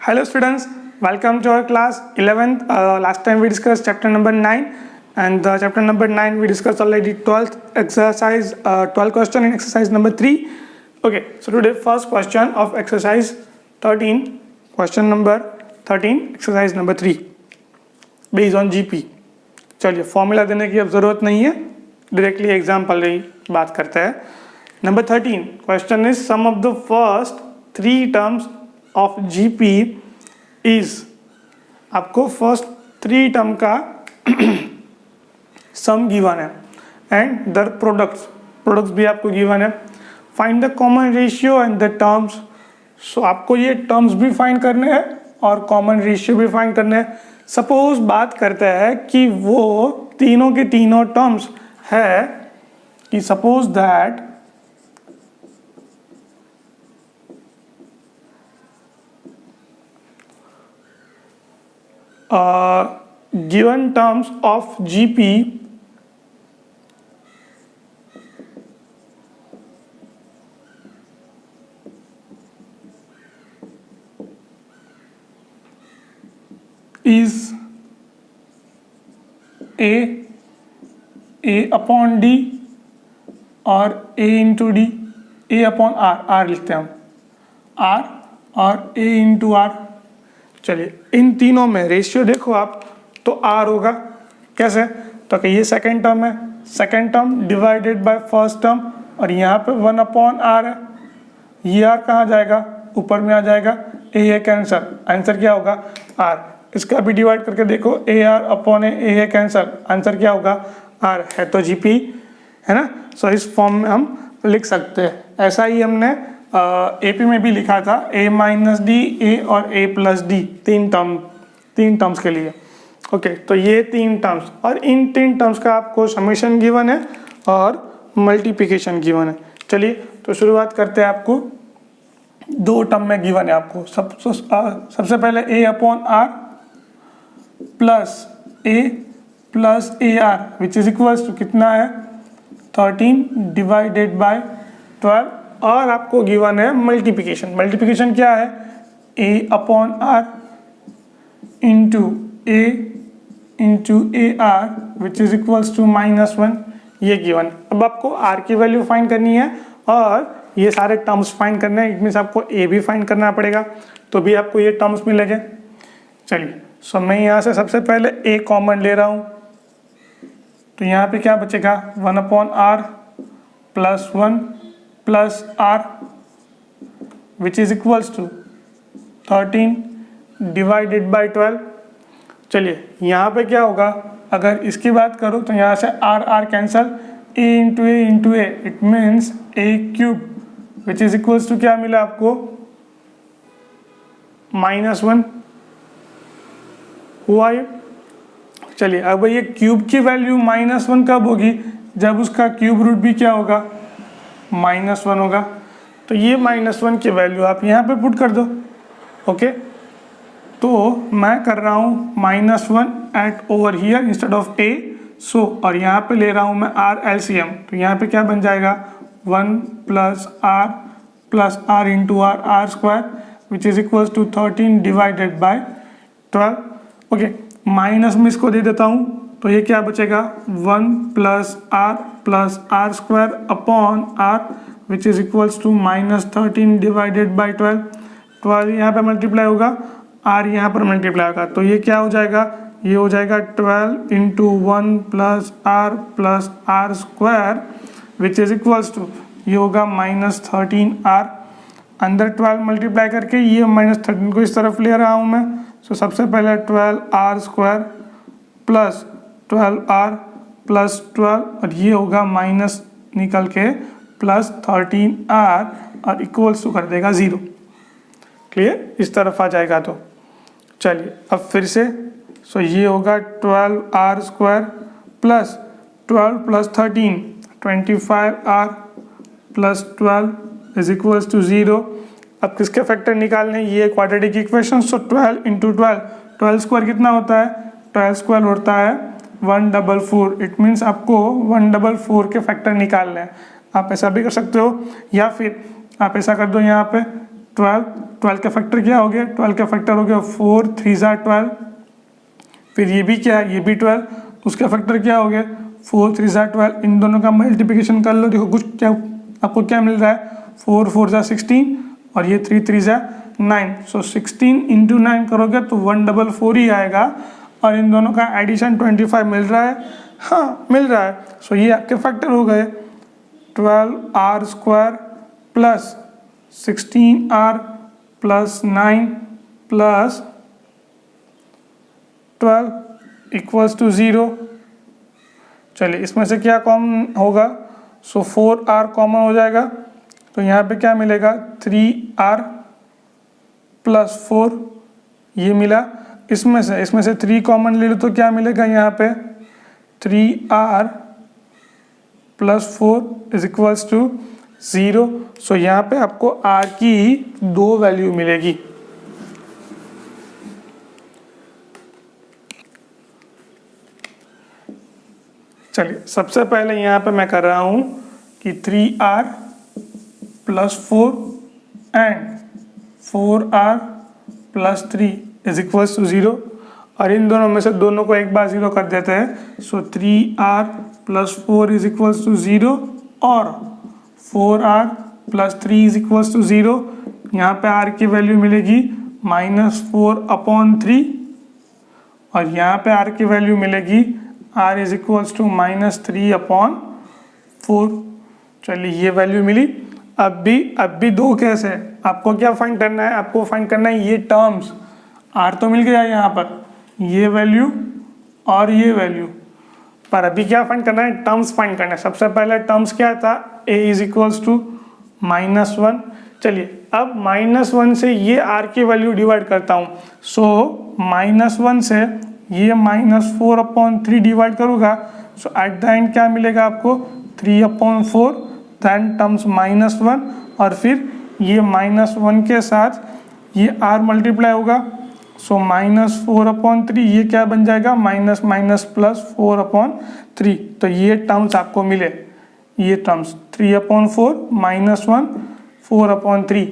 Hello students, welcome to our class 11th. Last time we discussed chapter number 9 and chapter number 9 we discussed already 12th exercise, 12 question in exercise number 3. Okay, so today first question of exercise 13, question number 13, exercise number 3 based on GP. चलिए formula देने की अब ज़रूरत नहीं है, directly example ही बात करते हैं. Number 13 question is sum of the first 3 terms of GP is. आपको फर्स्ट 3 टर्म का सम गिवन है एंड दर प्रोडक्ट्स भी आपको गिवन है. Find the common ratio and the terms. So आपको ये टर्म्स भी फाइंड करने हैं और कॉमन रेशियो भी फाइंड करने हैं. सपोज बात करते हैं कि वो तीनों के तीनों टर्म्स है कि suppose that given terms of GP is A upon D और A into D, A upon R लिखते हैं हम, R और A into R. चलिए इन तीनों में रेशियो देखो आप तो R होगा. कैसे? तो कि ये सेकेंड टर्म है, second term divided by first term और यहाँ पे 1 अपॉन R है. ये R कहाँ जाएगा? ऊपर में आ जाएगा. A कैंसर, आंसर क्या होगा? R. इसका भी डिवाइड करके देखो, AR upon A cancer, answer क्या होगा? R. है तो GP है ना. सो इस फॉर्म में हम लिख सकते हैं. ऐसा ही हमने AP में भी लिखा था, A माइनस डी, A और A प्लस डी, तीन टर्म्स के लिए. ओके, तो ये 3 टर्म्स और इन 3 टर्म्स का आपको समेशन गिवन है और मल्टीप्लिकेशन गिवन है. चलिए तो शुरुआत करते हैं. आपको 2 टर्म में गिवन है. आपको सबसे पहले A upon R plus A plus AR which is equals to कितना है? 13 डिवाइडेड बाय 12 और आपको गिवन है मल्टीप्लिकेशन. मल्टीप्लिकेशन क्या है? A upon R into A into AR which is equals to -1. ये गिवन. अब आपको R की वैल्यू फाइंड करनी है और ये सारे टर्म्स फाइंड करने हैं. इट मीन्स आपको A भी फाइंड करना पड़ेगा, तो भी आपको ये टर्म्स मिलेंगे. चलिए सो मैं यहाँ से सबसे पहले A कॉमन ले रहा हूँ, तो यहाँ पे क्या बचेगा? 1 upon R plus 1 plus R which is equals to 13 divided by 12. चलिए यहाँ पे क्या होगा? अगर इसकी बात करूँ तो यहाँ से R cancel, A into A it means A cube which is equals to क्या मिला आपको? -1 हुआ ये. चलिए अब ये क्यूब की वैल्यू -1 कब होगी? जब उसका क्यूब रूट भी क्या होगा? -1 होगा. तो ये -1 की वैल्यू आप यहाँ पे पुट कर दो. ओके, तो मैं कर रहा हूँ -1 at over here instead of A. So और यहाँ पे ले रहा हूँ मैं R LCM, तो यहाँ पे क्या बन जाएगा? 1 plus R into R square which is equals to 13 divided by 12. Okay, minus में इसको दे देता हूँ तो ये क्या बचेगा? 1 plus R square upon R which is equals to -13 divided by 12. 12 यहाँ पे मल्टीप्लाई होगा, R यहाँ पर मल्टीप्लाई होगा, तो ये क्या हो जाएगा? ये हो जाएगा 12 into 1 plus R square which is equals to ये होगा -13R. अंदर 12 मल्टीप्लाई करके ये -13 को इस तरफ ले रहा हूँ मैं. सो सबसे पहले 12R square plus 12R plus 12 और ये होगा माइनस निकल के प्लस 13R और इक्वल्स टू कर देगा 0. क्लियर? इस तरफ आ जाएगा. तो चलिए अब फिर से. सो ये होगा 12R square plus 12 plus 13 25R plus 12 is equals to 0. अब किसके फैक्टर निकालने? ये quadratic equation. So 12 into 12 square कितना होता है? 12 स्क्वायर होता है 144. इट मीन्स आपको 144 के फैक्टर निकालने हैं. आप ऐसा भी कर सकते हो या फिर आप ऐसा कर दो, यहाँ पे 12, 12 का फैक्टर क्या हो गया, 12 का फैक्टर हो गया 4 3 12। फिर ये भी क्या है, ये भी 12, उसका फैक्टर क्या हो गया 4 3 12। इन दोनों का मल्टीप्लिकेशन कर लो, देखो कुछ क्या आपको क्या मिल रहा है, 4 4 16 और ये 3 3 9। सो 16 इंटू 9 करोगे तो 144 ही आएगा, और इन दोनों का एडिशन 25 मिल रहा है, हाँ मिल रहा है। सो ये आपके फैक्टर हो गए 12r² plus 16r plus 9 plus 12 equals to 0। चलिए इसमें से क्या कॉमन होगा, सो 4r कॉमन हो जाएगा, तो यहाँ पे क्या मिलेगा 3r प्लस 4 ये मिला। इसमें से 3 कॉमन ले लो तो क्या मिलेगा यहाँ पे 3r plus 4 is equals to 0। So यहाँ पे आपको r की 2 वैल्यू मिलेगी। चलिए सबसे पहले यहाँ पे मैं कर रहा हूँ कि 3r plus 4 and 4r plus 3 is equals to 0, और इन दोनों में से दोनों को एक बार 0 कर देते हैं। So 3r plus 4 is equals to 0 और 4r plus 3 is equals to 0। यहाँ पे r की वैल्यू मिलेगी -4/3 और यहाँ पे r की वैल्यू मिलेगी r इज इक्वल्स टू -3/4। चलिए ये वैल्यू मिली। अब भी 2 केस है, आपको क्या फाइंड करना है, आपको फाइंड करना है ये टर्म्स। r तो मिल गया यहाँ पर, ये वैल्यू और ये वैल्यू, पर अभी क्या फाइंड करना है, टर्म्स फाइंड करना है। सबसे पहले टर्म्स क्या था, a इज इक्वल्स टू -1। चलिए अब -1 से ये r की वैल्यू डिवाइड करता हूँ। सो -1 से ये -4/3 डिवाइड करूँगा, सो एट द एंड क्या मिलेगा आपको 3/4, दैन टर्म्स -1 और फिर ये -1 के साथ ये r मल्टीप्लाई होगा। सो -4/3 ये क्या बन जाएगा -+4/3। तो ये टर्म्स आपको मिले, ये टर्म्स 3/4 -1 4/3,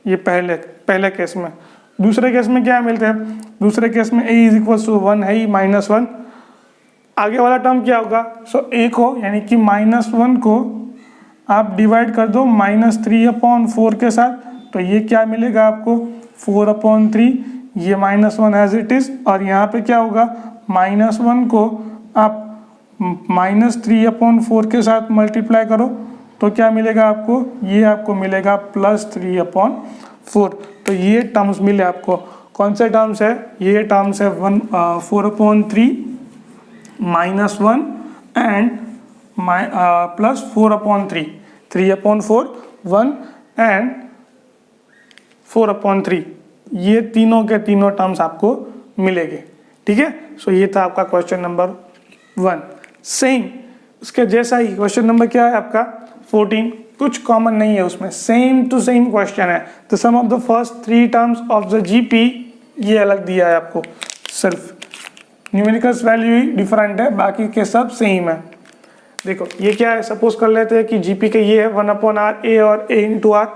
ये पहले केस में। दूसरे केस में क्या मिलते हैं, दूसरे केस में a इज इक्वल्स टू 1 है ही -1। आगे वाला टर्म क्या होगा, सो a को यानी कि -1 को आप डिवाइड कर दो -3/4 के साथ, तो ये क्या मिलेगा आपको 4/3, ये -1 एज इट इज। और यहाँ पे क्या होगा, -1 को आप -3/4 के साथ मल्टीप्लाई करो तो क्या मिलेगा आपको, ये आपको मिलेगा +3/4। तो ये टर्म्स मिले आपको। कौन से टर्म्स है, ये टर्म्स है 4/3 -1 एंड +4/3, 3/4 1 एंड 4/3, ये तीनों के तीनों टर्म्स आपको मिलेंगे। ठीक है, सो ये था आपका क्वेश्चन नंबर 1। सेम उसके जैसा ही क्वेश्चन नंबर क्या है आपका 14, कुछ कॉमन नहीं है उसमें, सेम टू सेम क्वेश्चन है। तो sum of the first 3 terms of the GP ये अलग दिया है आपको, सिर्फ न्यूमेरिकल्स वैल्यू ही डिफरेंट है, बाकी के सब सेम है। देखो ये क्या है, सपोज कर लेते हैं कि जीपी के ये है 1/r a और a × r।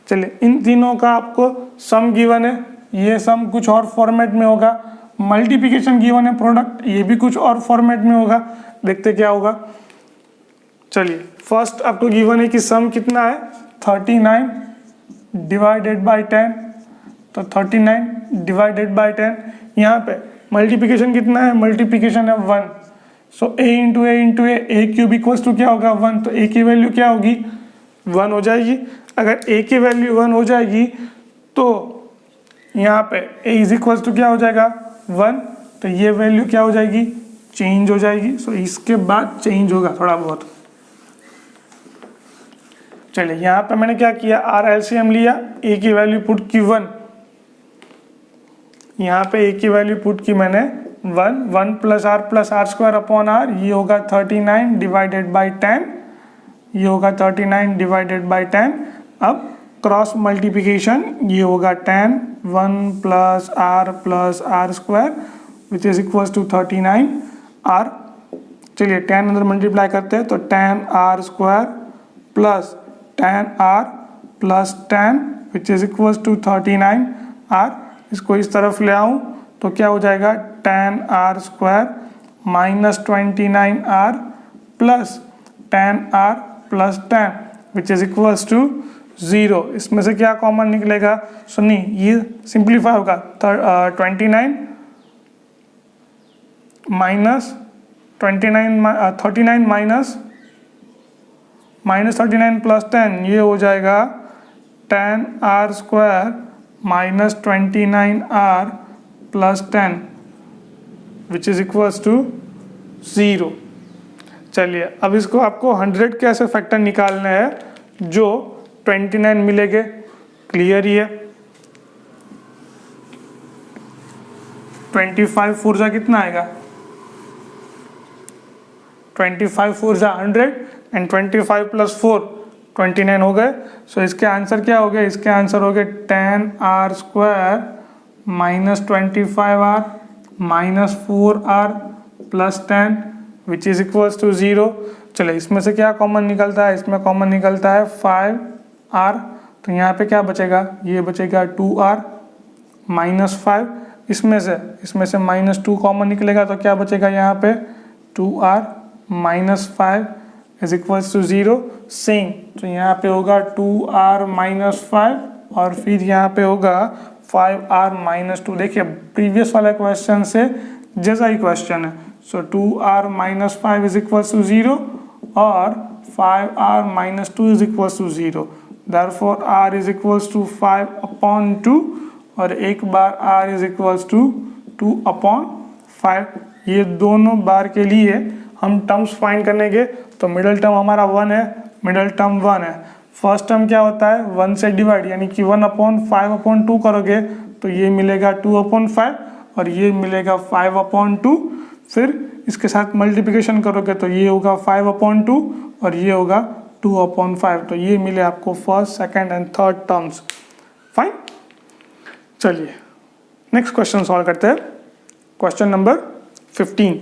चलिए इन तीनों का आपको सम गिवन है, ये सम कुछ और फॉर्मेट में होगा, मल्टीप्लिकेशन गिवन है प्रोडक्ट, ये भी कुछ और फॉर्मेट में होगा। देखते क्या होगा। चलिए फर्स्ट आपको गिवन है कि सम कितना है 39 डिवाइडेड बाई 10, तो 39 डिवाइडेड बाई 10। यहाँ पे मल्टीप्लिकेशन कितना है, मल्टीप्लिकेशन है 1। सो a क्यूब इक्वल्स टू क्या होगा 1, तो a की वैल्यू क्या होगी 1 हो जाएगी। अगर a की वैल्यू 1 हो जाएगी तो यहाँ पे a इज इक्वल्स टू क्या हो जाएगा 1, तो ये वैल्यू क्या हो जाएगी, चेंज हो जाएगी। सो इसके बाद चेंज होगा थोड़ा बहुत। चलिए यहाँ पे मैंने क्या किया, r एलसीएम लिया, a की वैल्यू पुट की 1, यहाँ पे a की वैल्यू पुट की मैंने 1 + r/r²/r, ये होगा 39 डिवाइडेड बाई 10, ये होगा 39 डिवाइडेड बाई 10। अब क्रॉस मल्टीप्लिकेशन, ये होगा 10 1 + r/r² which is equals to 39 r। चलिए 10 अंदर मल्टीप्लाई करते हैं तो 10r² + 10r + 10 which is equals to 39 R. इसको इस तरफ ले आऊँ तो क्या हो जाएगा 10r² minus 29 R plus 10r plus 10 which is equals to 0। इसमें से क्या कॉमन निकलेगा? सुनिए ये सिंप्लीफाई होगा 39 माइनस 39 माइनस 39 प्लस 10 ये हो जाएगा 10r² minus 29r plus 10 which is equals to 0। चलिए अब इसको आपको 100 के ऐसे फैक्टर निकालने हैं जो 29 मिलेंगे। क्लियर ही है। 25 फोर कितना आएगा? 25 फोर 100 एंड 25 प्लस 4 29 हो गए। सो इसके आंसर क्या हो गए? इसके आंसर हो गए 10r² minus 25r minus 4r plus 10 which is equals to 0। चलिए इसमें से क्या कॉमन निकलता है? इसमें कॉमन निकलता है 5r। तो यहाँ पे क्या बचेगा? ये बचेगा 2r माइनस 5। इसमें से माइनस 2 कॉमन निकलेगा तो क्या बचेगा यहाँ पे? 2r minus 5 is equals to 0। Same तो यहाँ पे होगा 2r माइनस 5 और फिर यहाँ पे होगा 5r माइनस 2। देखिए प्रीवियस वाला क्वेश्चन से जैसा ही क्वेश्चन है। So 2r minus 5 is equals to 0 और 5r minus 2 is equals to 0। Therefore r is equals to 5/2 और एक बार r इज इक्वल्स टू 2/5। ये दोनों बार के लिए हम टर्म्स फाइंड करने के तो मिडल टर्म हमारा 1 है, मिडल टर्म 1 है। फर्स्ट टर्म क्या होता है? 1 से डिवाइड यानी कि 1/5/2 करोगे तो ये मिलेगा 2/5 और ये मिलेगा 5/2। फिर इसके साथ मल्टीप्लिकेशन करोगे तो ये होगा 5/2 और ये होगा 2/5। तो ये मिले आपको first, second and third terms. Fine. चलिए नेक्स्ट क्वेश्चन सॉल्व करते हैं। Question number 15।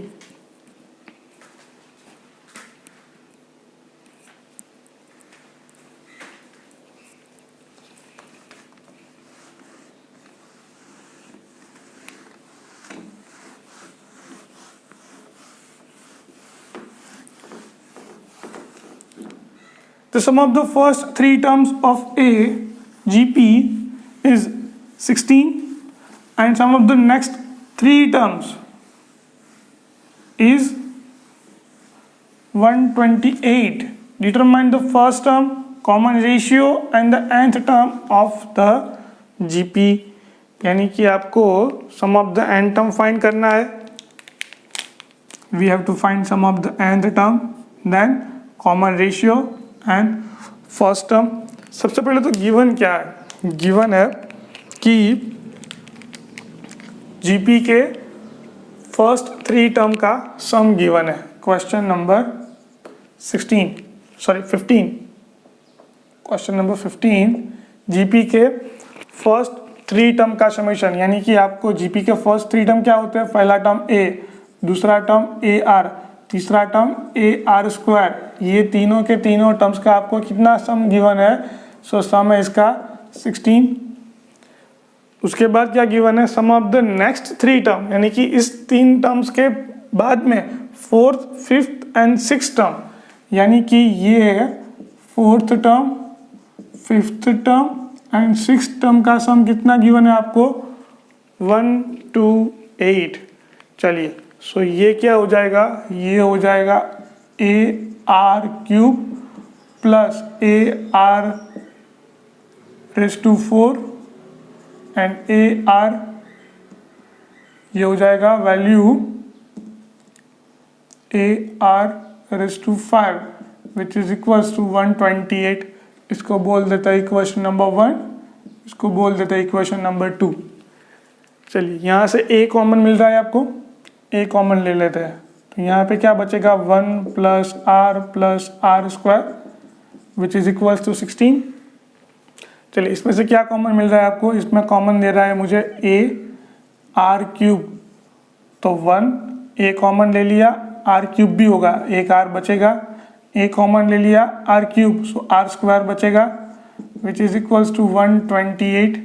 The sum of the first 3 terms of A, GP, is 16 and sum of the next 3 terms is 128. Determine the first term, common ratio and the nth term of the GP। यानी कि आपको sum of the nth term find करना है। We have to find sum of the nth term, then common ratio and first term. सबसे पहले तो given क्या है? गिवन है कि जीपी के फर्स्ट 3 टर्म का सम गिवन है। Question number 15। Question number 15 GP के फर्स्ट 3 टर्म का समेशन, यानी कि आपको जीपी के फर्स्ट 3 टर्म क्या होते हैं? पहला टर्म ए, दूसरा टर्म ए आर, तीसरा टर्म AR²। ये तीनों के तीनों टर्म्स का आपको कितना सम गिवन है? सो सम है इसका 16। उसके बाद क्या गिवन है? सम ऑफ द नेक्स्ट 3 टर्म, यानी कि इस 3 टर्म्स के बाद में 4th, 5th and 6th term, यानी कि ये 4th term, 5th term and 6th term का सम कितना गिवन है आपको? 128। चलिए सो ये क्या हो जाएगा? ये हो जाएगा AR³ plus AR⁴ and AR ये हो जाएगा value AR⁵ which is equals to 128। इसको बोल देता है इक्वेशन नंबर 1, इसको बोल देता है इक्वेशन नंबर 2। चलिए यहाँ से A कॉमन मिल रहा है आपको, A कॉमन ले लेते हैं तो यहाँ पे क्या बचेगा? 1 plus R² which is equals to 16। चलिए इसमें से क्या कॉमन मिल रहा है आपको? इसमें कॉमन दे रहा है मुझे AR³ तो 1 A कॉमन ले लिया, R³ भी होगा, एक R बचेगा। A कॉमन ले लिया R³ सो R² बचेगा which is equals to 128।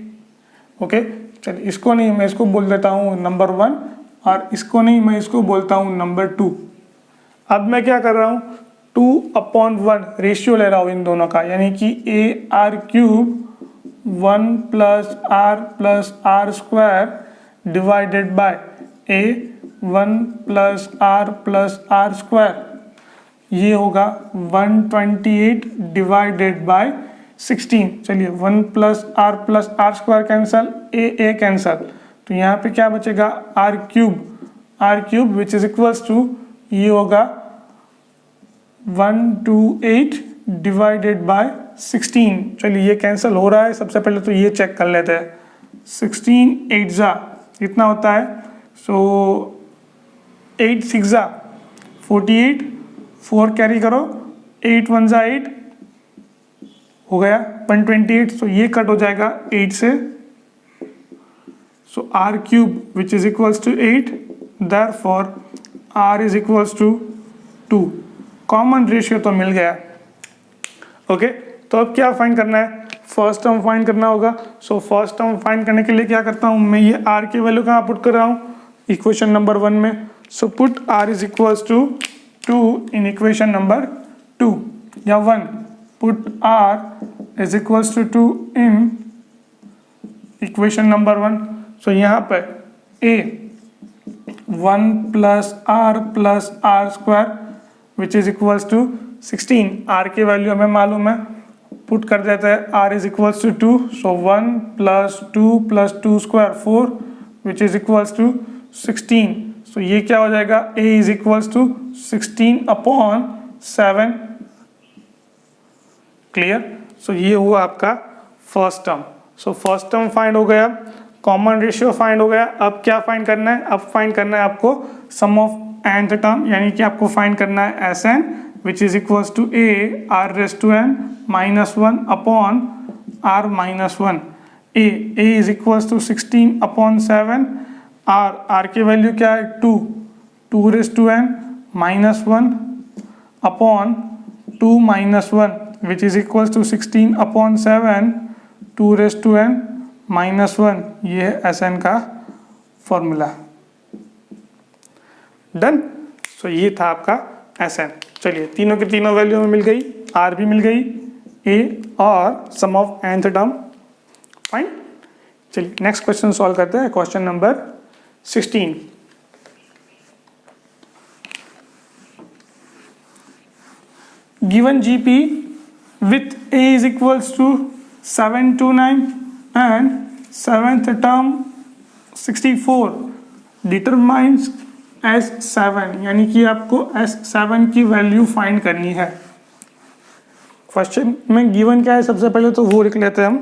Okay, चलिए इसको नहीं, मैं इसको बोल देता हूँ नंबर 1, और इसको नहीं, मैं इसको बोलता हूँ नंबर 2। अब मैं क्या कर रहा हूँ, 2/1 रेशियो ले रहा हूँ इन दोनों का, यानी कि AR³ 1+R+R² divided by A1+R+R²। ये होगा 128 डिवाइडेड बाय 16। चलिए 1+R+R² कैंसल, A कैंसल, तो यहाँ पे क्या बचेगा, R³ which is equals to, ये होगा 128 डिवाइडेड बाय 16। चलिए ये कैंसिल हो रहा है, सबसे पहले तो ये चेक कर लेते हैं। 16 8 जा कितना होता है, सो 8 6 जा 48, 4 कैरी करो, 8 1 जा 8 हो गया 128, सो ये कट हो जाएगा 8 से, so R³ which is equals to 8, therefore R is equals to 2। Common ratio तो मिल गया। ओके, तो अब क्या फाइंड करना है, फर्स्ट टर्म फाइंड करना होगा। सो फर्स्ट टर्म फाइंड करने के लिए क्या करता हूँ, मैं ये R की वैल्यू कहाँ पुट कर रहा हूँ, इक्वेशन नंबर 1 में। So put R is equals to 2 in equation number 2 या 1, put R is equals to 2 in equation number 1। So यहाँ पर A 1+R+R² which is equals to 16। R की वैल्यू हमें मालूम है, पुट कर देते हैं, R is equals to 2, so 1+2+2² 4 which is equals to 16। So ये क्या हो जाएगा, A is equals to 16/7। Clear, सो ये हुआ आपका first term. So first term find हो गया, कॉमन रेशियो फाइंड हो गया। अब क्या फाइंड करना है, अब फाइंड करना है आपको सम ऑफ nth टर्म, यानी कि आपको फाइंड करना है Sn which is equals to AR⁻n -1/R-1। A is equals to 16/7, R की वैल्यू क्या है 2 2n -1/2 which is equals to 16/7 2n -1। ये है Sn का फॉर्मूला। डन, सो ये था आपका Sn। चलिए तीनों की तीनों वैल्यू में मिल गई, R भी मिल गई, A और सम ऑफ nth टर्म। फाइन, चलिए नेक्स्ट क्वेश्चन सॉल्व करते हैं, question number 16। Given GP with A is equals to 729 and 7th term 64 determines S7, यानी कि आपको S7 की वैल्यू फाइंड करनी है। क्वेश्चन में गिवन क्या है, सबसे पहले तो वो लिख लेते हैं हम।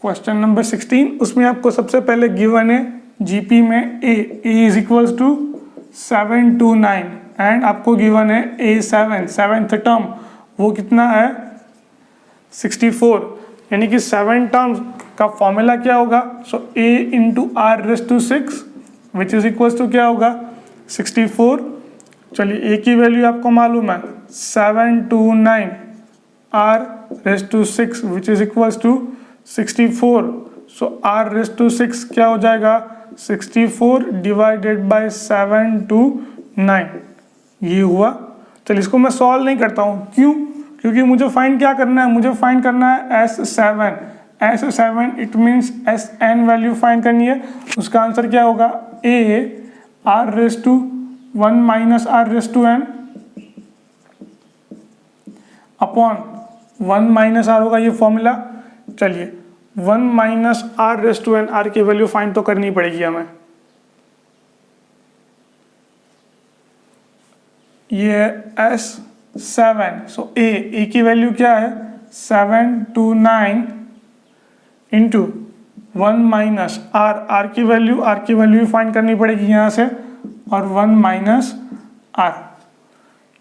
क्वेश्चन नंबर 16, उसमें आपको सबसे पहले गिवन है जीपी में A is equals to 729 and आपको गिवन है A7 सेवेंथ टर्म, वो कितना है 64, यानी कि 7 टर्म्स का फॉर्मूला क्या होगा, so A into R⁻6 which is equals to क्या होगा 64। चलिए A की वैल्यू आपको मालूम है 729 R⁻6 which is equals to 64। So R⁻6 क्या हो जाएगा 64 डिवाइडेड बाय 729, ये हुआ। चलिए इसको मैं सॉल्व नहीं करता हूँ, क्यों, क्योंकि मुझे फाइंड क्या करना है, मुझे फाइंड करना है S7 it means Sn value find करनी है। उसका आंसर क्या होगा A R⁻1 -R⁻n upon 1 - R होगा ये फॉर्मूला। चलिए 1 - R⁻n, R की वैल्यू फाइंड तो करनी पड़ेगी हमें। ये है S7, सो A की वैल्यू क्या है 729 इंटू 1 - R की वैल्यू फाइंड करनी पड़ेगी यहाँ से, और 1 - R।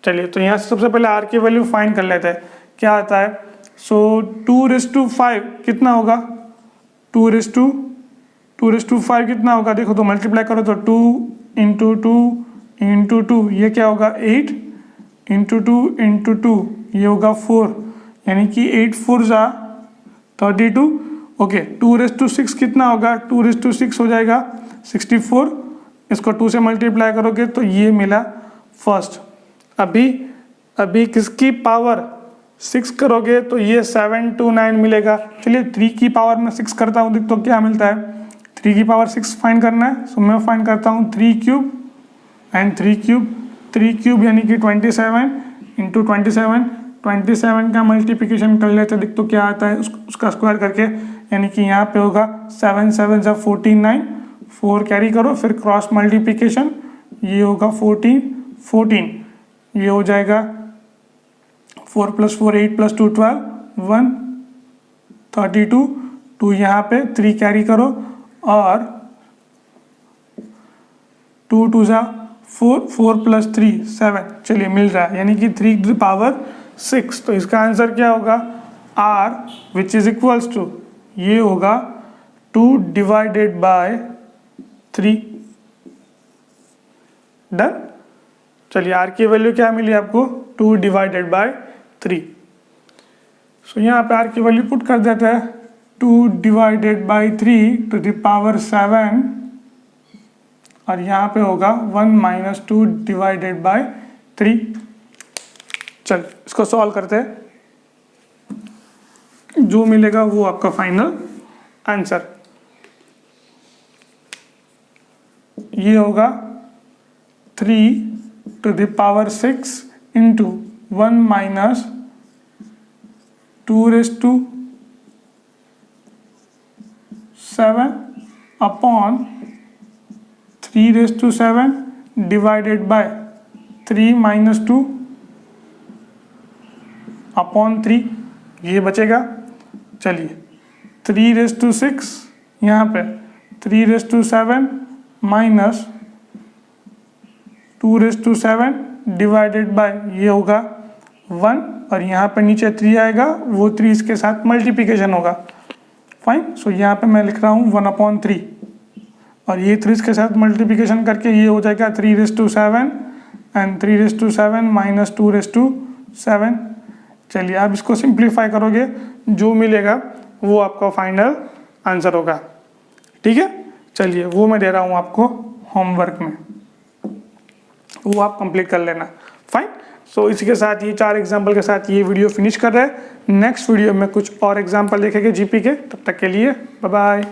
चलिए तो यहाँ से सबसे पहले R की वैल्यू फाइंड कर लेते हैं, क्या आता है। सो 2⁵5 कितना होगा, 2⁵5 कितना होगा, देखो तो मल्टीप्लाई करो तो 2 इंटू 2 इंटू 2, ये क्या होगा 8 इंटू 2 इंटू 2, ये होगा 4, यानी कि 8 4 जा 32। ओके, 2�6 कितना होगा, 2�6 हो जाएगा 64। इसको 2 से मल्टीप्लाई करोगे तो ये मिला फर्स्ट। अभी किसकी पावर 6 करोगे तो ये 729 मिलेगा। चलिए 3 की पावर में 6 करता हूँ तो क्या मिलता है, 3 की पावर 6 फाइंड करना है। सो मैं फाइंड करता हूँ 3 क्यूब एंड 3 क्यूब यानी कि 27 इंटू 27 का मल्टीप्लिकेशन कर लेते हैं, तो क्या आता है उसका स्क्वायर करके, यानी कि यहाँ पे होगा 7 7 जा 49, 4 कैरी करो फिर क्रॉस मल्टीप्लिकेशन, ये होगा 14, ये हो जाएगा 4 + 4 8 + 2 12 1 32, 2 यहाँ पे 3 कैरी करो और 2 2 जा 4 4 + 3 7, चलिए मिल रहा है, यानी कि 3 की पावर 6। तो इसका आंसर क्या होगा, r which is equals to, ये होगा 2 डिवाइडेड बाय 3। डन। चलिए r की वैल्यू क्या मिली आपको, 2 डिवाइडेड बाय 3। सो यहाँ पे r की वैल्यू पुट कर देते हैं, 2 divided by 3 to the power 7 और यहाँ पे होगा 1 - 2 डिवाइडेड बाय 3। चल इसको सॉल्व करते हैं, जो मिलेगा वो आपका फाइनल आंसर। ये होगा 3 to the power 6 into 1 - 2�7 upon 3�7 divided by 3 - 2 upon 3, ये बचेगा। चलिए 3�6 यहाँ पे 3�7 माइनस 2�7 डिवाइडेड बाय ये होगा 1 और यहाँ पे नीचे 3 आएगा, वो 3 इसके साथ मल्टीप्लिकेशन होगा। फाइन। सो यहाँ पे मैं लिख रहा हूँ 1/3 और ये 3 के साथ मल्टीप्लिकेशन करके ये हो जाएगा 3�7 एंड 3�7 माइनस 2�7। चलिए आप इसको सिंप्लीफाई करोगे, जो मिलेगा वो आपका फाइनल आंसर होगा। ठीक है, चलिए वो मैं दे रहा हूँ आपको होमवर्क में, वो आप कंप्लीट कर लेना। फाइन। सो इसी के साथ ये 4 एग्जाम्पल के साथ ये वीडियो फिनिश कर रहे हैं। नेक्स्ट वीडियो में कुछ और एग्जाम्पल देखेंगे जीपी के, तब तक के लिए बाय बाय।